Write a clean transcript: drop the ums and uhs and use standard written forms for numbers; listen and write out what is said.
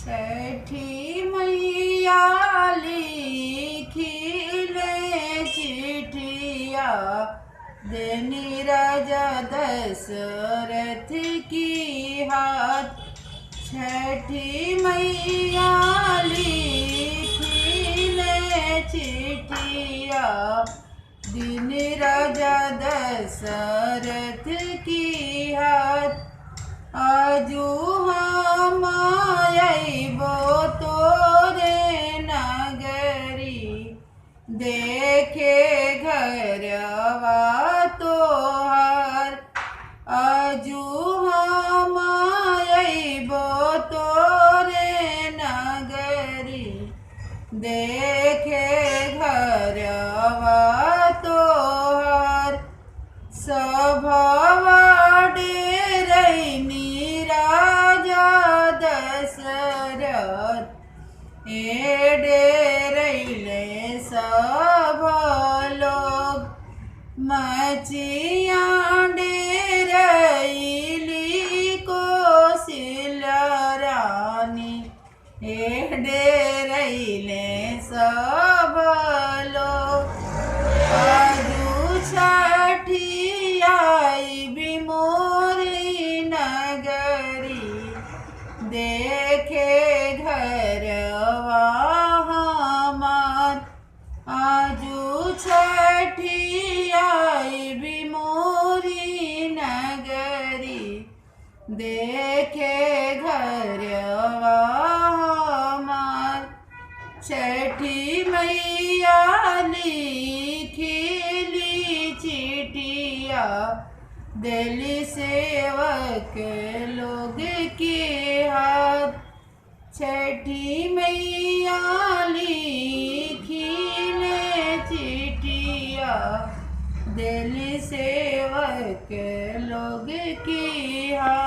छठी मैया लिखिले चिट्ठिया देनी राजा दशरथ की हाथ। छठी मैया लिखिले चिट्ठिया देनी राजा दशरथ की हाथ। आजू हम आइबो तोरे नगरी देखे घरवा तोहार। आजू हम आइबो तोरे नगरी देखे घरवा तोहार। सभवा डेरैनी राजा दशरथ डेरैले सब लोग। मचिया डेरैली कौशल्या रानी डेरैले सब लोग। आजू छठी आइबी मोरी नगरी देखे घरवा हमार। आजू छठी आइबी मोरी नगरी देखे घरवा हमार। छठी मैया लिखिली चिट्ठिया दिल्ली सेवक लोग के हाथ। छठी मैया लिखिले चिट्ठिया दिल्ली सेवक लोग की हाथ।